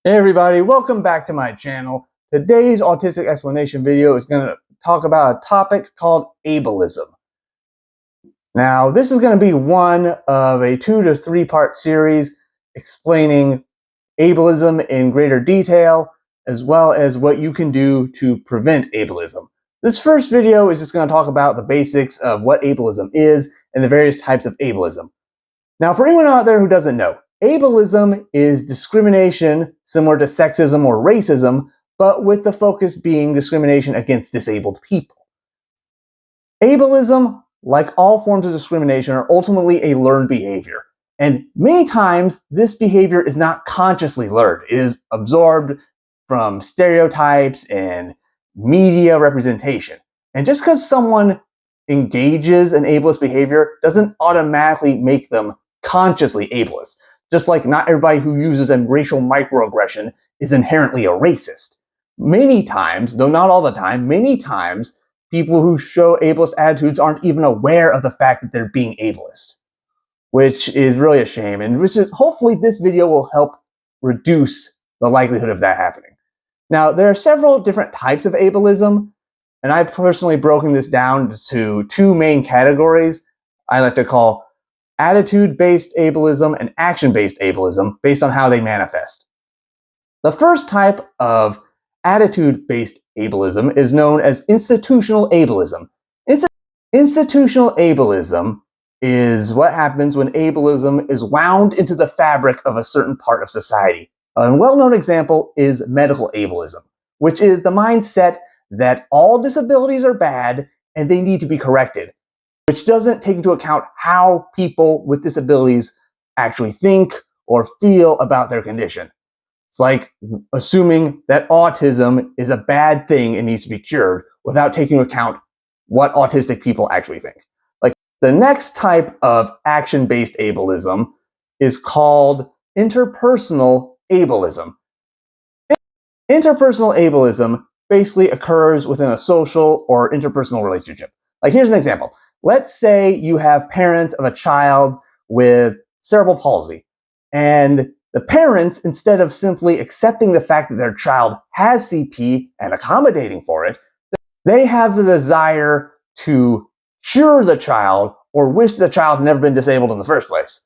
Hey everybody, welcome back to my channel. Today's Autistic Explanation video is going to talk about a topic called ableism. Now, this is going to be one of a 2 to 3 part series explaining ableism in greater detail, as well as what you can do to prevent ableism. This first video is just going to talk about the basics of what ableism is and the various types of ableism. Now, for anyone out there who doesn't know, ableism is discrimination similar to sexism or racism, but with the focus being discrimination against disabled people. Ableism, like all forms of discrimination, are ultimately a learned behavior. And many times, this behavior is not consciously learned. It is absorbed from stereotypes and media representation. And just because someone engages in ableist behavior doesn't automatically make them consciously ableist. Just like not everybody who uses a racial microaggression is inherently a racist. Many times, though not all the time, many times, people who show ableist attitudes aren't even aware of the fact that they're being ableist, which is really a shame, and which is hopefully this video will help reduce the likelihood of that happening. Now, there are several different types of ableism, and I've personally broken this down to 2 main categories I like to call attitude-based ableism and action-based ableism based on how they manifest. The first type of attitude-based ableism is known as institutional ableism. Institutional ableism is what happens when ableism is wound into the fabric of a certain part of society. A well-known example is medical ableism, which is the mindset that all disabilities are bad and they need to be corrected, which doesn't take into account how people with disabilities actually think or feel about their condition. It's like assuming that autism is a bad thing and needs to be cured without taking into account what autistic people actually think. Like, the next type of action-based ableism is called interpersonal ableism. Interpersonal ableism basically occurs within a social or interpersonal relationship. Like, here's an example. Let's say you have parents of a child with cerebral palsy, and the parents, instead of simply accepting the fact that their child has CP and accommodating for it, they have the desire to cure the child or wish the child had never been disabled in the first place.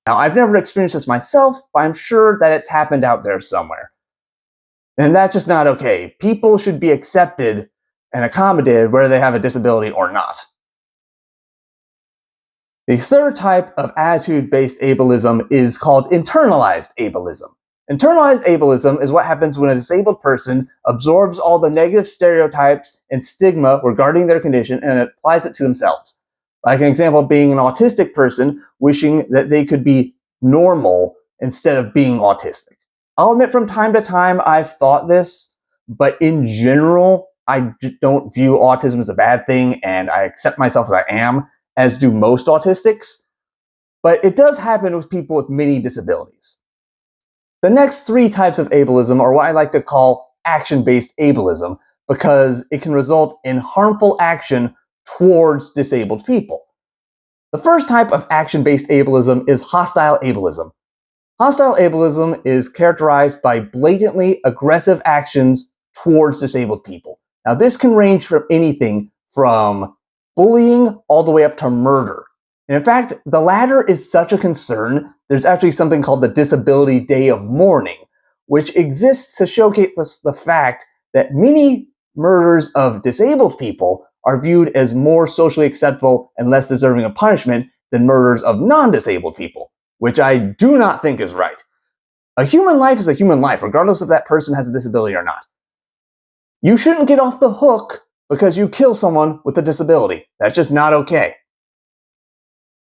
Now, I've never experienced this myself, but I'm sure that it's happened out there somewhere. And that's just not okay. People should be accepted and accommodated whether they have a disability or not. The third type of attitude-based ableism is called internalized ableism. Internalized ableism is what happens when a disabled person absorbs all the negative stereotypes and stigma regarding their condition and applies it to themselves. Like an example being an autistic person wishing that they could be normal instead of being autistic. I'll admit from time to time I've thought this, but in general, I don't view autism as a bad thing, and I accept myself as I am, as do most autistics. But it does happen with people with many disabilities. The next 3 types of ableism are what I like to call action-based ableism, because it can result in harmful action towards disabled people. The first type of action-based ableism is hostile ableism. Hostile ableism is characterized by blatantly aggressive actions towards disabled people. Now, this can range from anything from bullying all the way up to murder. And in fact, the latter is such a concern, there's actually something called the Disability Day of Mourning, which exists to showcase the fact that many murders of disabled people are viewed as more socially acceptable and less deserving of punishment than murders of non-disabled people, which I do not think is right. A human life is a human life, regardless if that person has a disability or not. You shouldn't get off the hook because you kill someone with a disability. That's just not okay.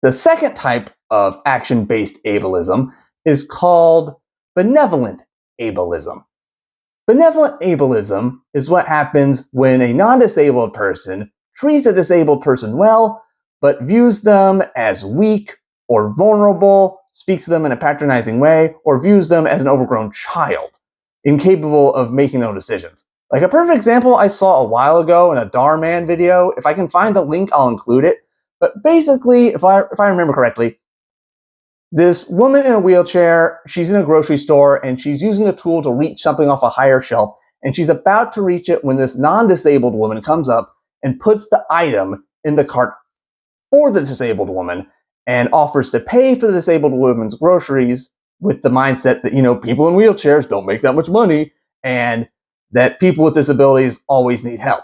The second type of action-based ableism is called benevolent ableism. Benevolent ableism is what happens when a non-disabled person treats a disabled person well, but views them as weak or vulnerable, speaks to them in a patronizing way, or views them as an overgrown child, incapable of making their own decisions. Like a perfect example I saw a while ago in a Darman video. If I can find the link, I'll include it. But basically, if I remember correctly, This woman in a wheelchair, she's in a grocery store and she's using a tool to reach something off a higher shelf, and she's about to reach it when this non-disabled woman comes up and puts the item in the cart for the disabled woman and offers to pay for the disabled woman's groceries with the mindset that, people in wheelchairs don't make that much money and that people with disabilities always need help.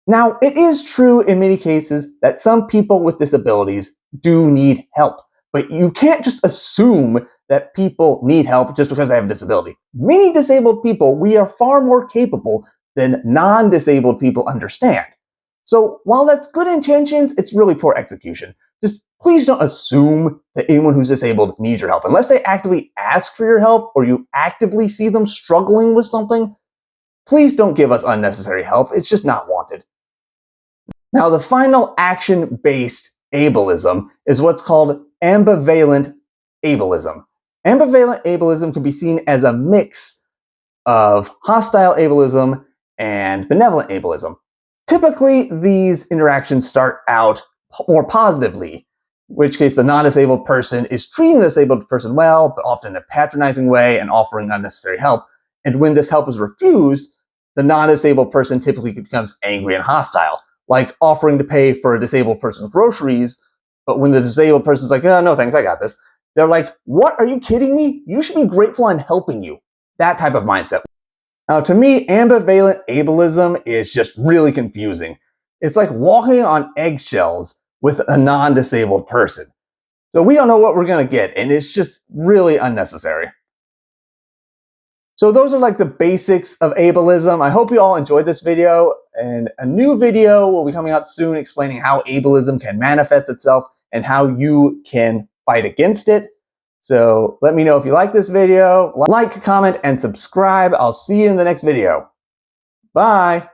Now, it is true in many cases that some people with disabilities do need help, but you can't just assume that people need help just because they have a disability. Many disabled people, we are far more capable than non-disabled people understand. So while that's good intentions, it's really poor execution. Just please don't assume that anyone who's disabled needs your help. Unless they actively ask for your help or you actively see them struggling with something, please don't give us unnecessary help. It's just not wanted. Now, the final action-based ableism is what's called ambivalent ableism. Ambivalent ableism can be seen as a mix of hostile ableism and benevolent ableism. Typically, these interactions start out more positively, in which case the non-disabled person is treating the disabled person well, but often in a patronizing way and offering unnecessary help. And when this help is refused, the non-disabled person typically becomes angry and hostile, like offering to pay for a disabled person's groceries, but when the disabled person's like, oh, no thanks, I got this, they're like, what, are you kidding me? You should be grateful I'm helping you. That type of mindset. Now, to me, ambivalent ableism is just really confusing. It's like walking on eggshells with a non-disabled person. So we don't know what we're going to get, and it's just really unnecessary. So those are like the basics of ableism. I hope you all enjoyed this video, and a new video will be coming out soon explaining how ableism can manifest itself and how you can fight against it. So let me know if you like this video. Like, comment, and subscribe. I'll see you in the next video. Bye.